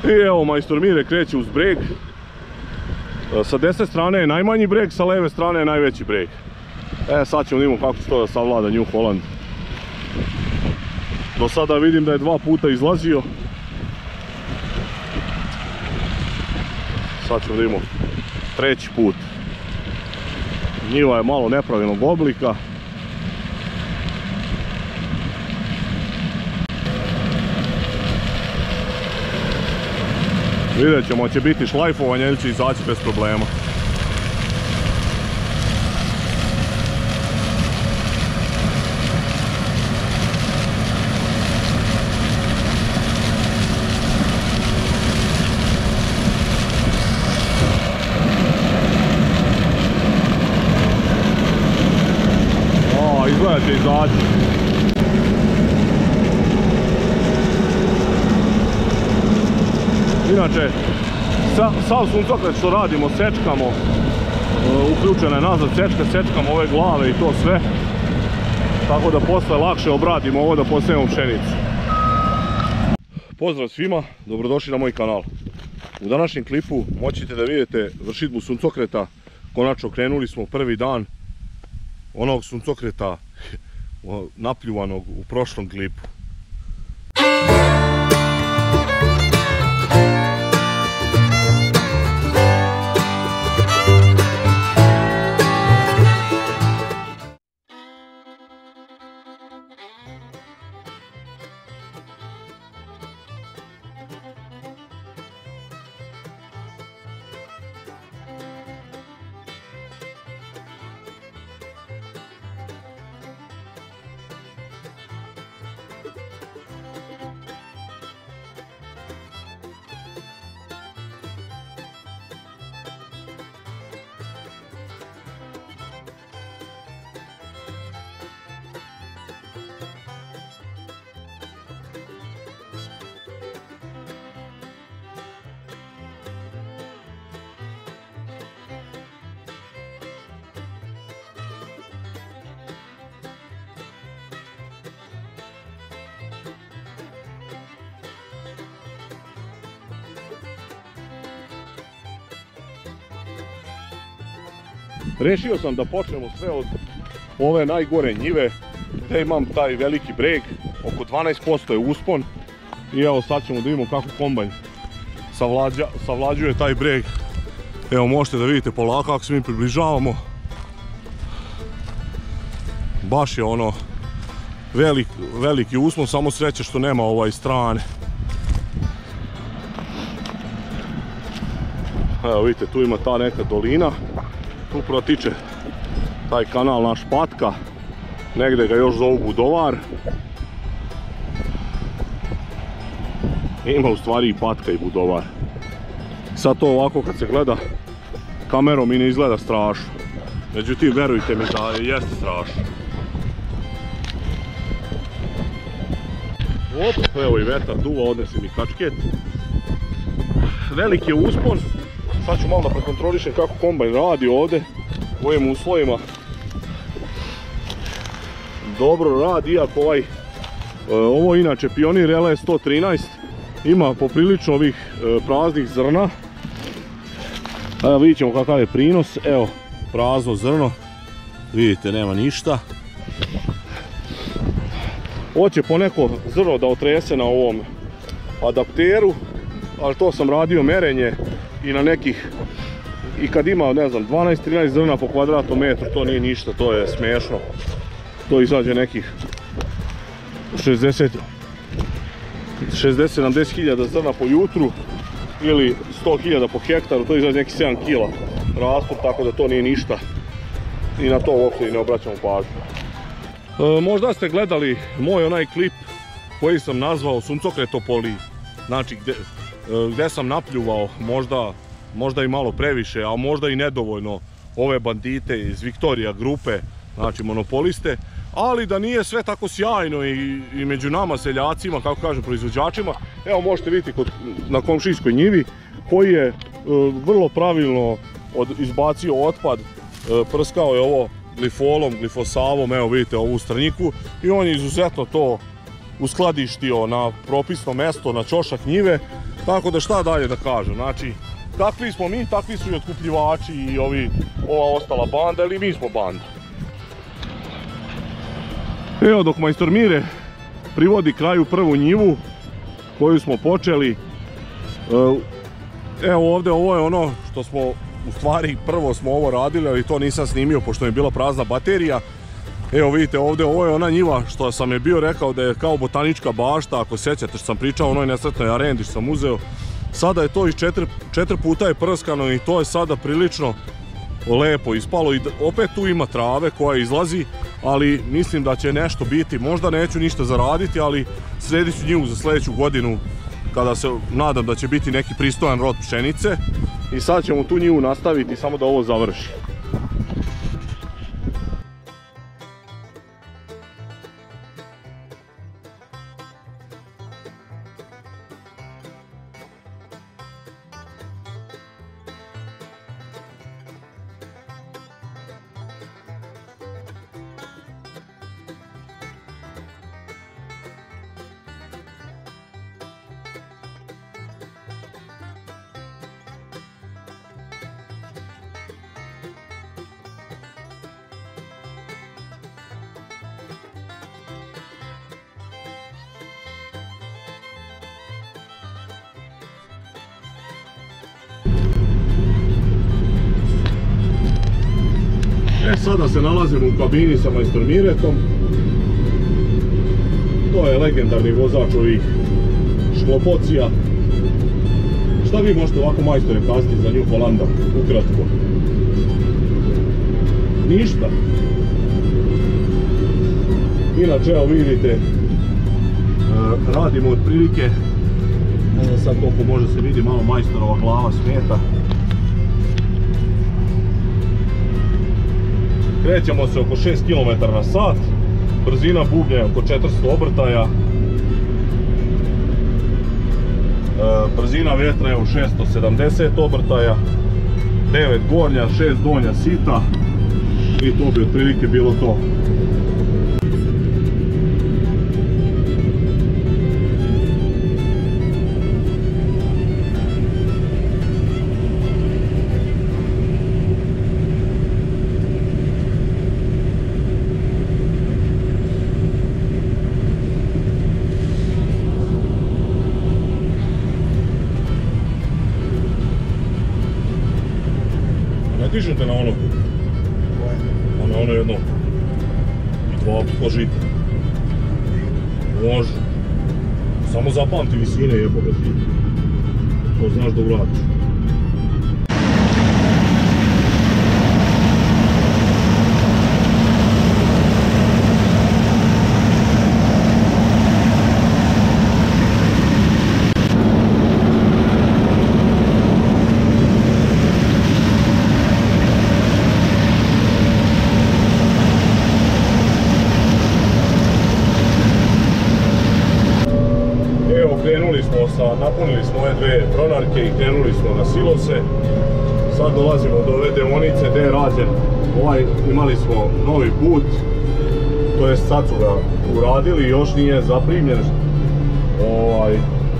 I evo majstor Mire kreće uz breg. Sa desne strane je najmanji breg, sa leve strane je najveći breg. Sad ćemo vidimo kako će to da savlada New Holland. Do sada vidim da je 2 puta izlazio. Sad ćemo vidimo 3. put. Njiva je malo nepravilnog oblika. Vidjet ćemo, će biti šlajfovanje ili će izaći bez problema. Izgleda će izaći. Inače, sav suncokret što radimo, sečkamo, uključena je nazad sečka, sečkamo ove glave i to sve, tako da posle lakše obradimo ovo da posejemo pšenicu. Pozdrav svima, dobrodošli na moj kanal. U današnjem klipu moćete da vidite vršidbu suncokreta. Konačno krenuli smo prvi dan onog suncokreta napljuvanog u prošlom klipu. Rešio sam da počnemo sve od ove najgore njive gdje imam taj veliki breg, oko 12% je uspon i evo sad ćemo da vidimo kako kombajn savlađuje taj breg. Evo možete da vidite polako kako se mi približavamo. Baš je ono veliki uspon, samo sreće što nema strane. Evo vidite, tu ima ta neka dolina. Tu protiče taj kanal naš Patka, negdje ga još zovu Budovar. Ima u stvari i Patka i Budovar. Sad to ovako kad se gleda kamerom i ne izgleda strašno. Međutim, verujte mi da jeste strašno. Evo i vetar duva, odnesi mi kačket. Veliki je uspon. Sad ću malo da prekontrolišem kako kombajn radi ovdje u ovim uslovima. Dobro radi, iako ovo inače Pionir LE113 ima poprilično ovih praznih zrna. Evo vidit ćemo kakav je prinos. Evo, prazno zrno. Vidite, nema ništa. Hoće poneko zrno da otrese na ovom adapteru, ali to sam radio merenje i na nekih, i kad ima, ne znam, 12-13 zrna po kvadratnom metru, to nije ništa, to je smiješno. To izađe nekih 60-70 hiljada zrna po jutru ili 100 hiljada po hektaru, to izađe nekih 7 kila rastur, tako da to nije ništa i na to uopšte ne obraćamo pažnju. Možda ste gledali moj onaj klip koji sam nazvao Suncokretopoli, znači gdje sam napljuvao možda i malo previše, a možda i nedovoljno ove bandite iz Victoria grupe, znači monopoliste, ali da nije sve tako sjajno i među nama seljacima, kako kažem, proizvođačima. Evo možete vidjeti na komšijskoj njivi koji je vrlo pravilno izbacio otpad, prskao je ovo glifolom, glifosavom, evo vidite ovu strnjiku, i on je izuzetno to uskladištio na propisno mesto, na ćošak njive. Tako da šta dalje da kažem, znači kakvi smo mi, takvi su i otkupljivači i ova ostala banda, ili mi smo banda. Evo dok majstor Mire privodi kraju prvu njivu koju smo počeli. Evo ovdje, ovo je ono što smo, u stvari prvo smo ovo radili, ali to nisam snimio pošto mi je bila prazna baterija. Evo vidite ovdje, ovo je ona njiva što sam je bio rekao da je kao botanička bašta, ako sjećate što sam pričao o onoj nesretnoj arendi što sam uzeo. Sada je to iz 4 puta je prskano i to je sada prilično lepo ispalo i opet tu ima trave koja izlazi, ali mislim da će nešto biti, možda neću ništa zaraditi, ali sredit ću njivu za sljedeću godinu kada se nadam da će biti neki pristojan rod pšenice i sad ćemo tu njivu nastaviti samo da ovo završi. Sada se nalazimo u kabini sa majstor Miretom. To je legendarni vozač ovih šklopocija. Šta vi možete ovako majstore kazati za New Hollanda, ukratko? Ništa. Inače, evo vidite, radimo otprilike, ne znam sad koliko može se vidi, malo majstorova glava smeta. Krećemo se oko 6 km/h, brzina bubnja je oko 400 obrtaja, brzina vjetra je u 670 obrtaja, 9 gornja, 6 donja sita i to bi otprilike bilo to. Dižete na ono jedno i 2 puta žita. Može. Samo zapamti visine jeboga ti. To znaš da uradiš. Napunili smo ove dve pronarke i krenuli smo na silose. Sad dolazimo do ove deonice gdje je rađen imali smo novi put, to jest sad su ga uradili, još nije zaprimljen.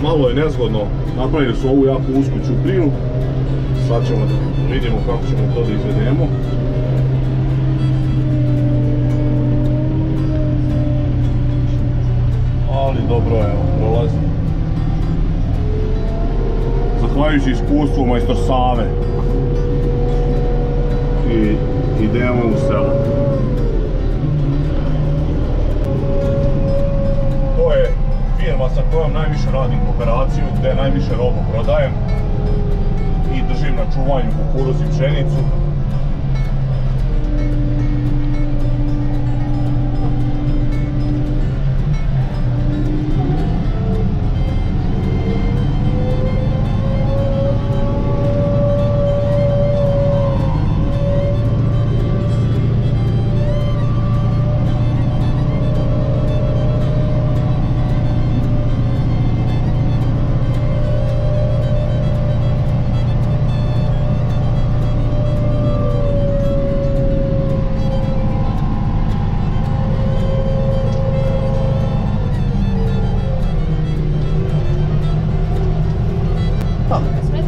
Malo je nezgodno, napravili su ovu jako usku čuprinu. Sad ćemo da vidimo kako ćemo to da izvedemo. Ali dobro, evo, prolazi. Zahvaljujući iskustvu majstor Save i idemo u selo. To je firma sa kojom najviše radim kooperaciju, gdje najviše robu prodajem i držim na čuvanju kukuruz i pšenicu.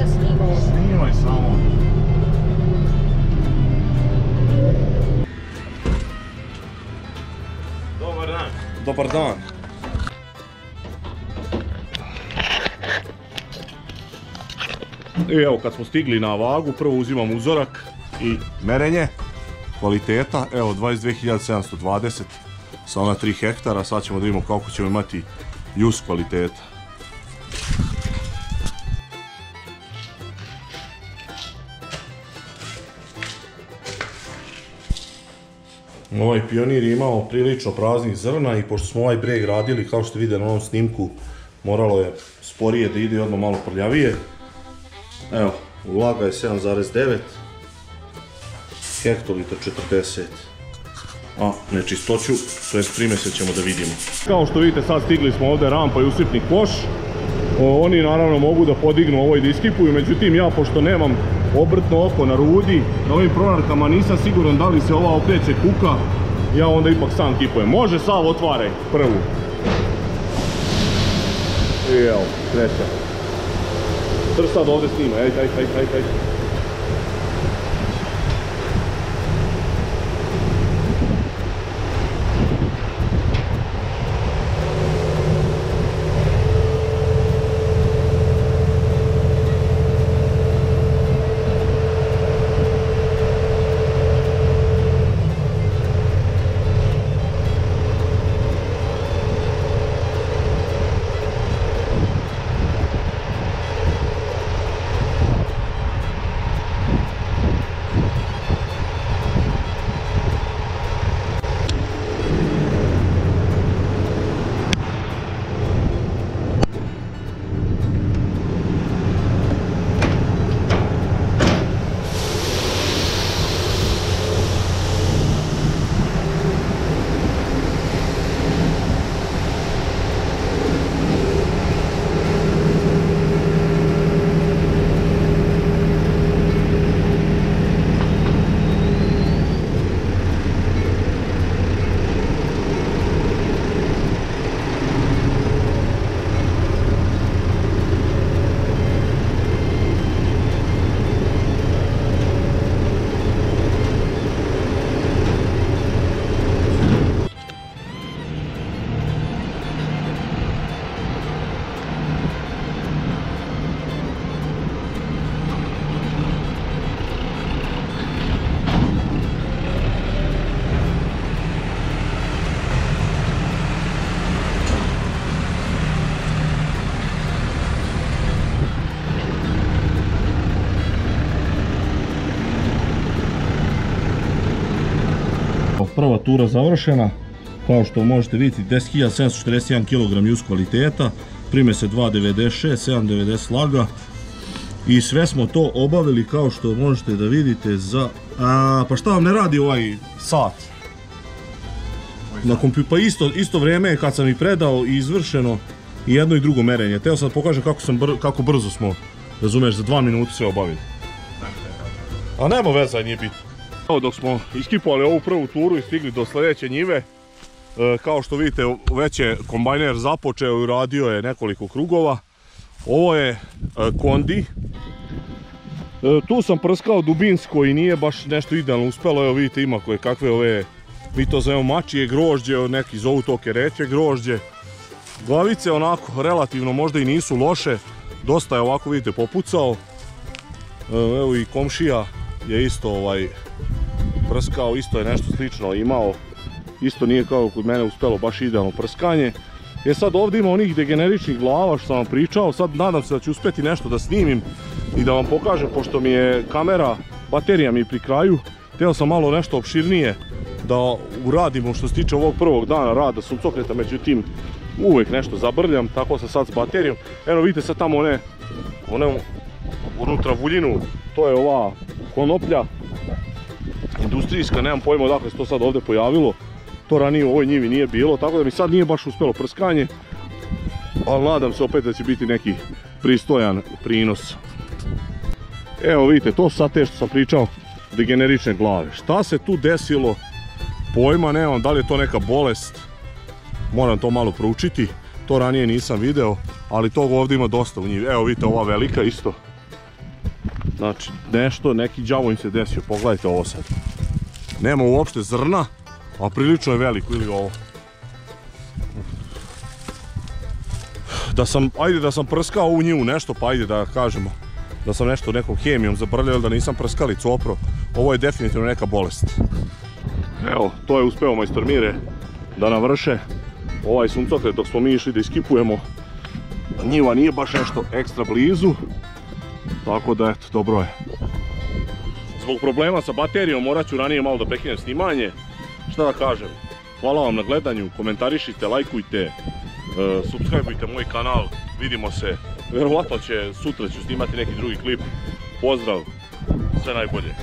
da snimaš. Snimaj samo. Dobar dan. Dobar dan. I evo kad smo stigli na vagu, prvo uzimam uzorak i merenje kvaliteta. Evo 22.720 sa ona 3 hektara, sad ćemo da vidimo kako ćemo imati jus kvaliteta. Ovaj Pionir je imao prilično praznih zrna i pošto smo ovaj breg radili, kao što vidite na ovom snimku, moralo je sporije da ide i odmah malo prljavije. Evo, vlaga je 7,9, hektoliter 40, a nečistoću, to je primese ćemo da vidimo. Kao što vidite sad stigli smo ovdje rampa i usipni koš. Oni naravno mogu da podignu ovo i da iskipuju, međutim ja pošto nemam obrtno oko na rudi, na ovim pronarkama nisam siguran da li se ova okreće kuka, ja onda ipak sam kipujem. Može Sav, otvaraj prvu. I evo, kreće. Sad ovdje snima, aj. Prva tura završena, kao što možete vidjeti 10.741 kg jus kvaliteta, prime se 2,96, 7,90 laga i sve smo to obavili kao što možete da vidite za... pa šta vam ne radi ovaj sat? Pa isto vrijeme kad sam ih predao i izvršeno i jedno i drugo merenje. Teo sam da pokažem kako brzo smo, razumiješ, za 2 minuta sve obavili. A nema veza, nije bitno. Dok smo iskipovali ovu prvu turu i stigli do sljedeće njive, kao što vidite već je kombajner započeo i uradio je nekoliko krugova. Ovo je kondi. Tu sam prskao dubinsko i nije baš nešto idealno uspjelo. Evo vidite ima koje kakve ove, mi to zovemo mačije grožđe, neki zovu to kereće grožđe. Glavice onako relativno možda i nisu loše, dosta je ovako vidite popucao. Evo i komšija je isto prskao, isto je nešto slično imao, isto nije kao kod mene uspjelo baš idealno prskanje. Sad ovdje ima onih degeneričnih glava što sam vam pričao, sad nadam se da ću uspjeti nešto da snimim i da vam pokažem, pošto mi je kamera, baterija mi je pri kraju, htio sam malo nešto opširnije da uradimo što se tiče ovog prvog dana rada suncokreta, međutim uvijek nešto zabrljam, tako sam sad s baterijom. Evo vidite sad tamo one unutra vuljinu, to je ova konoplja industrijska, nemam pojma odakle se to sad ovdje pojavilo, to ranije u ovoj njivi nije bilo, tako da mi sad nije baš uspjelo prskanje, ali nadam se opet da će biti neki pristojan prinos. Evo vidite, to su sad te što sam pričao, degenerične glave. Šta se tu desilo, pojma nemam, da li je to neka bolest, moram to malo proučiti, to ranije nisam video, ali tog ovdje ima dosta u njivi. Evo vidite ova velika isto, Znači, nešto, neki đavo im se desio, pogledajte ovo sad. Nema uopšte zrna, a prilično je veliko, ili ovo. Ajde da sam prskao ovu njivu nešto, pa ajde da kažemo da sam nešto nekom hemijom zabrljao ili da nisam prskali copro. Ovo je definitivno neka bolest. Evo, to je uspeo majstor Mire da navrše ovaj suncokret dok smo mi išli da iskipujemo. Njiva nije baš nešto ekstra blizu, tako da eto, dobro je. Zbog problema sa baterijom morat ću ranije malo da prekinem snimanje. Šta da kažem, hvala vam na gledanju, komentarišite, lajkujte, subscribeujte moj kanal, vidimo se. Verovatno sutra ću snimati neki drugi klip. Pozdrav, sve najbolje.